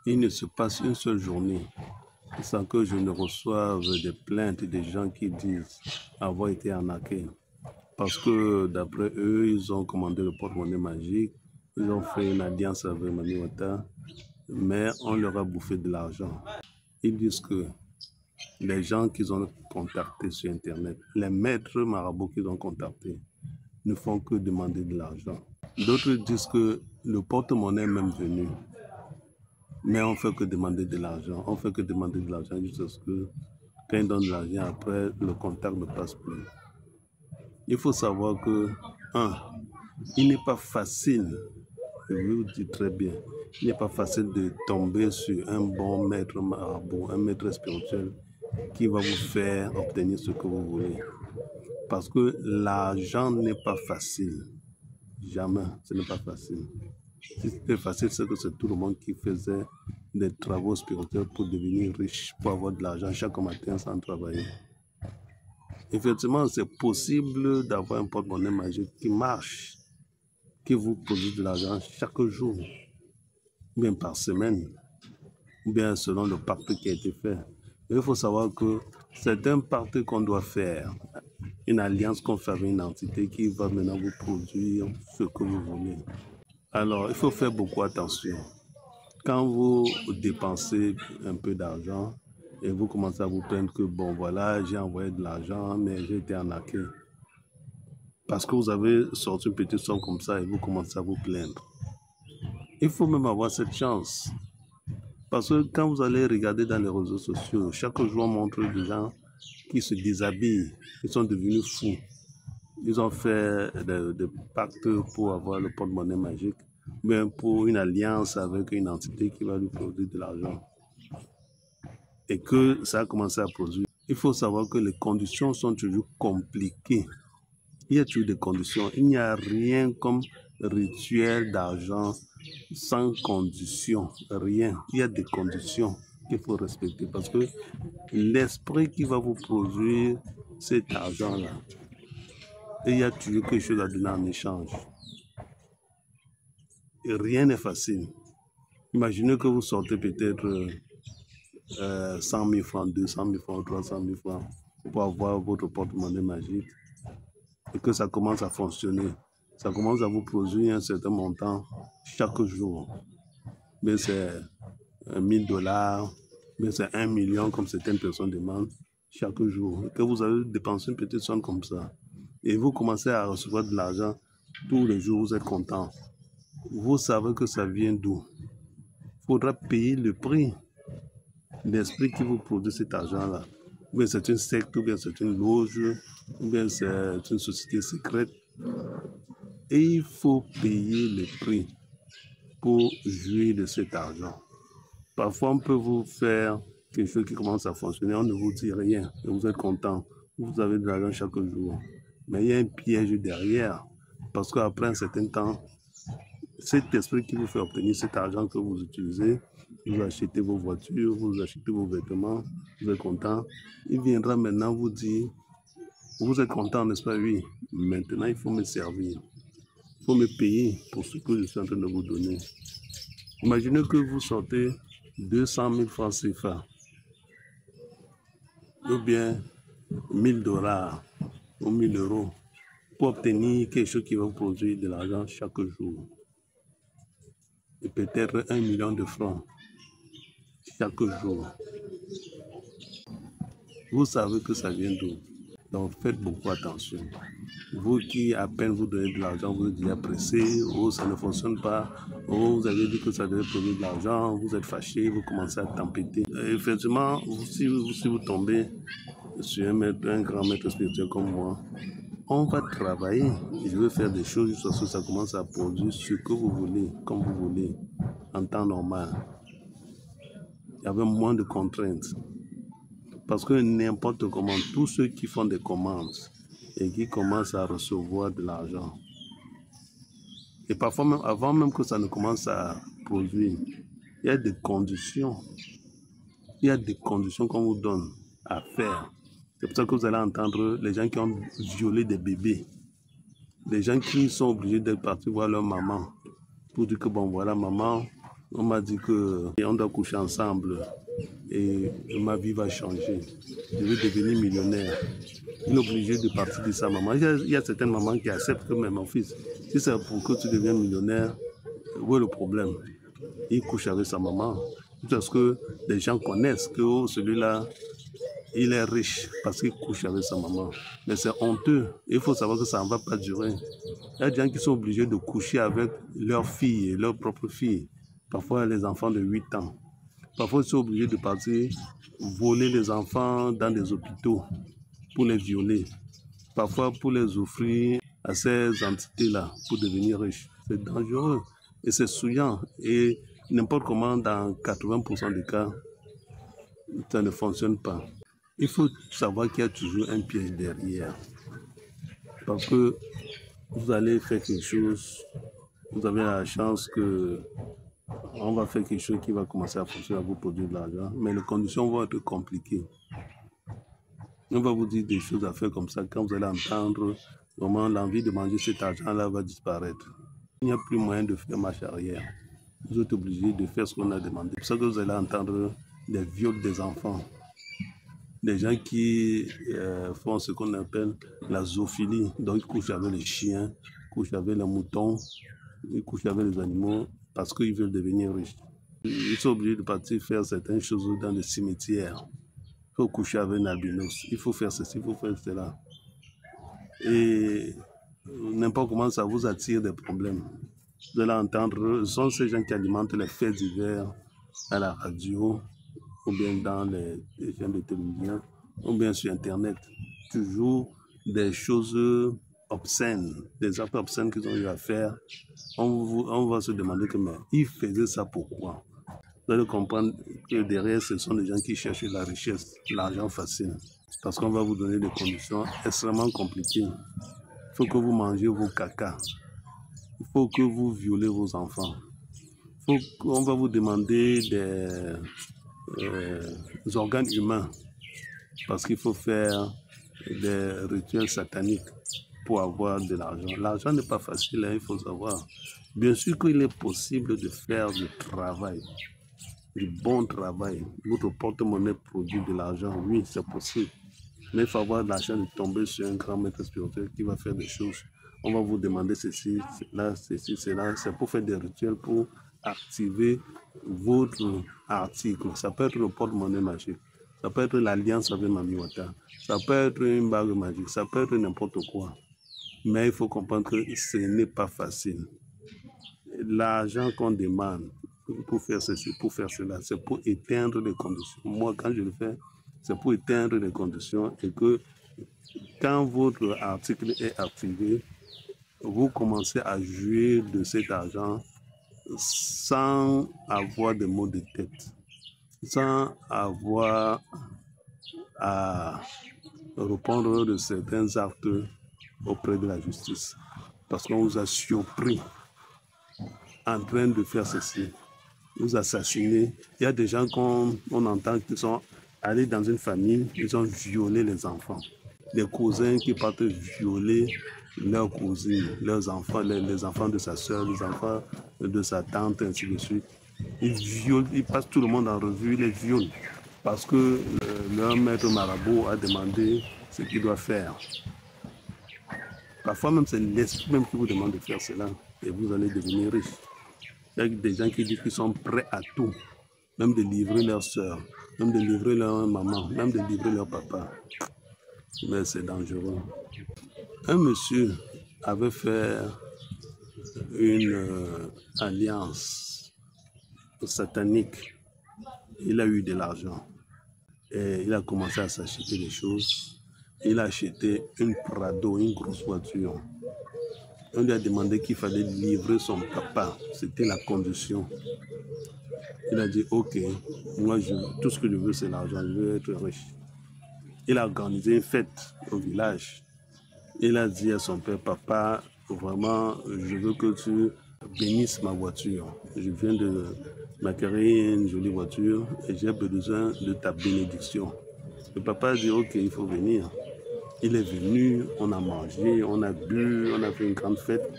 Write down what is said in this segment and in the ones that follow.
Il ne se passe une seule journée sans que je ne reçoive des plaintes des gens qui disent avoir été arnaqués. Parce que d'après eux, ils ont commandé le porte-monnaie magique, ils ont fait une alliance avec Mami Wata, mais on leur a bouffé de l'argent. Ils disent que les gens qu'ils ont contactés sur Internet, les maîtres marabouts qu'ils ont contactés, ne font que demander de l'argent. D'autres disent que le porte-monnaie est même venu, mais on ne fait que demander de l'argent. On fait que demander de l'argent jusqu'à ce que quand ils donnent de l'argent, après, le contact ne passe plus. Il faut savoir que, il n'est pas facile, je vous dis très bien, il n'est pas facile de tomber sur un bon maître marabout, un maître spirituel qui va vous faire obtenir ce que vous voulez. Parce que l'argent n'est pas facile. Jamais, ce n'est pas facile. Si c'était facile, c'est que c'est tout le monde qui faisait des travaux spirituels pour devenir riche, pour avoir de l'argent chaque matin sans travailler. Effectivement, c'est possible d'avoir un porte-monnaie magique qui marche, qui vous produit de l'argent chaque jour, ou bien par semaine, ou bien selon le pacte qui a été fait. Mais il faut savoir que c'est un pacte qu'on doit faire, une alliance qu'on fait avec une entité qui va maintenant vous produire ce que vous voulez. Alors, il faut faire beaucoup attention. Quand vous dépensez un peu d'argent et vous commencez à vous plaindre que, bon, voilà, j'ai envoyé de l'argent, mais j'ai été arnaqué. Parce que vous avez sorti une petite somme comme ça et vous commencez à vous plaindre. Il faut même avoir cette chance. Parce que quand vous allez regarder dans les réseaux sociaux, chaque jour on montre des gens qui se déshabillent, ils sont devenus fous. Ils ont fait des pactes pour avoir le porte-monnaie magique, mais pour une alliance avec une entité qui va lui produire de l'argent. Et que ça a commencé à produire. Il faut savoir que les conditions sont toujours compliquées. Il y a toujours des conditions. Il n'y a rien comme rituel d'argent sans condition. Rien. Il y a des conditions qu'il faut respecter parce que l'esprit qui va vous produire cet argent-là, il y a toujours quelque chose à donner en échange. Et rien n'est facile. Imaginez que vous sortez peut-être 100 000 francs, 200 000 francs, 300 000 francs pour avoir votre porte-monnaie magique et que ça commence à fonctionner. Ça commence à vous produire un certain montant chaque jour. Mais c'est 1000 $, mais c'est 1 million comme certaines personnes demandent chaque jour. Et que vous avez dépensé une petite somme comme ça et vous commencez à recevoir de l'argent tous les jours, vous êtes content. Vous savez que ça vient d'où? Il faudra payer le prix. L'esprit qui vous produit cet argent-là. Ou bien c'est une secte, ou bien c'est une loge, ou bien c'est une société secrète. Et il faut payer le prix pour jouir de cet argent. Parfois, on peut vous faire quelque chose qui commence à fonctionner, on ne vous dit rien, et vous êtes content, vous avez de l'argent chaque jour. Mais il y a un piège derrière, parce qu'après un certain temps, cet esprit qui vous fait obtenir cet argent que vous utilisez, vous achetez vos voitures, vous achetez vos vêtements, vous êtes content. Il viendra maintenant vous dire, vous êtes content, n'est-ce pas? Oui, maintenant il faut me servir. Il faut me payer pour ce que je suis en train de vous donner. Imaginez que vous sortez 200 000 francs CFA, ou bien 1000 $ ou 1000 euros pour obtenir quelque chose qui va vous produire de l'argent chaque jour. Et peut-être 1 million de francs chaque jour. Vous savez que ça vient d'où? Donc faites beaucoup attention. Vous qui à peine vous donnez de l'argent, vous êtes déjà pressé, ou ça ne fonctionne pas, ou vous avez dit que ça devait produire de l'argent, vous êtes fâché, vous commencez à tempêter. Effectivement, si vous tombez sur un grand maître spirituel comme moi, on va travailler. Je vais faire des choses jusqu'à ce que ça commence à produire ce que vous voulez, comme vous voulez, en temps normal. Il y avait moins de contraintes. Parce que n'importe comment, tous ceux qui font des commandes et qui commencent à recevoir de l'argent, et parfois même avant même que ça ne commence à produire, il y a des conditions. Il y a des conditions qu'on vous donne à faire. C'est pour ça que vous allez entendre les gens qui ont violé des bébés, les gens qui sont obligés d'être partis voir leur maman pour dire que bon voilà maman, On m'a dit qu'on doit coucher ensemble et ma vie va changer. Je vais devenir millionnaire. Il est obligé de partir de sa maman. Il y a certaines mamans qui acceptent que, mais mon fils, si c'est pour que tu deviens millionnaire, où est le problème? Il couche avec sa maman. Parce que les gens connaissent que oh, celui-là, il est riche parce qu'il couche avec sa maman. Mais c'est honteux. Il faut savoir que ça ne va pas durer. Il y a des gens qui sont obligés de coucher avec leurs filles, leurs propres filles. Parfois, les enfants de 8 ans. Parfois, ils sont obligés de partir voler les enfants dans des hôpitaux pour les violer. Parfois, pour les offrir à ces entités-là pour devenir riches. C'est dangereux et c'est souillant. Et n'importe comment, dans 80% des cas, ça ne fonctionne pas. Il faut savoir qu'il y a toujours un piège derrière. Parce que vous allez faire quelque chose, vous avez la chance que on va faire quelque chose qui va commencer à fonctionner, à vous produire de l'argent, mais les conditions vont être compliquées. On va vous dire des choses à faire comme ça, quand vous allez entendre vraiment l'envie de manger cet argent-là va disparaître. Il n'y a plus moyen de faire marche arrière. Vous êtes obligé de faire ce qu'on a demandé. C'est pour ça que vous allez entendre des viols des enfants. Des gens qui font ce qu'on appelle la zoophilie. Donc ils couchent avec les chiens, couchent avec les moutons, ils couchent avec les animaux parce qu'ils veulent devenir riches. Ils sont obligés de partir faire certaines choses dans les cimetières. Il faut coucher avec un albinos, il faut faire ceci, il faut faire cela. Et n'importe comment ça vous attire des problèmes. Vous allez entendre, ce sont ces gens qui alimentent les faits divers à la radio, ou bien dans les chaînes de télévision, ou bien sur Internet. Toujours des choses obscènes, des actes obscènes qu'ils ont eu à faire. On va se demander que, mais ils faisaient ça pourquoi? Vous allez comprendre que derrière, ce sont des gens qui cherchent la richesse, l'argent facile. Parce qu'on va vous donner des conditions extrêmement compliquées. Il faut que vous mangez vos caca. Il faut que vous violez vos enfants. On va vous demander des organes humains. Parce qu'il faut faire des rituels sataniques pour avoir de l'argent. L'argent n'est pas facile, hein, il faut savoir. Bien sûr qu'il est possible de faire du travail, du bon travail. Votre porte-monnaie produit de l'argent, oui, c'est possible. Mais il faut avoir de l'argent de tomber sur un grand maître spirituel qui va faire des choses. On va vous demander ceci, cela, ceci, cela. C'est pour faire des rituels, pour activer votre article. Ça peut être le porte-monnaie magique. Ça peut être l'alliance avec Mami Wata. Ça peut être une bague magique. Ça peut être n'importe quoi. Mais il faut comprendre que ce n'est pas facile. L'argent qu'on demande pour faire ceci, pour faire cela, c'est pour éteindre les conditions. Moi, quand je le fais, c'est pour éteindre les conditions et que quand votre article est activé, vous commencez à jouir de cet argent sans avoir de maux de tête, sans avoir à répondre de certains actes auprès de la justice. Parce qu'on vous a surpris en train de faire ceci, vous assassiner. Il y a des gens qu'on entend qui sont allés dans une famille, ils ont violé les enfants. Des cousins qui partent violer leurs cousines, leurs enfants, les enfants de sa soeur, les enfants de sa tante, ainsi de suite. Ils violent, ils passent tout le monde en revue, ils les violent. Parce que leur maître marabout a demandé ce qu'il doit faire. Parfois même, c'est l'esprit même qui vous demande de faire cela et vous allez devenir riche. Il y a des gens qui disent qu'ils sont prêts à tout, même de livrer leur soeur, même de livrer leur maman, même de livrer leur papa. Mais c'est dangereux. Un monsieur avait fait une alliance satanique. Il a eu de l'argent et il a commencé à s'acheter des choses. Il a acheté une Prado, une grosse voiture. On lui a demandé qu'il fallait livrer son papa. C'était la condition. Il a dit, ok, moi tout ce que je veux c'est l'argent, je veux être riche. Il a organisé une fête au village. Il a dit à son père, papa, vraiment, je veux que tu bénisses ma voiture. Je viens de m'acquérir une jolie voiture et j'ai besoin de ta bénédiction. Le papa a dit, ok, il faut venir. Il est venu, on a mangé, on a bu, on a fait une grande fête.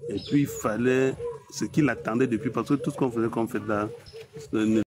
Et puis il fallait ce qu'il attendait depuis, parce que tout ce qu'on faisait comme fête là,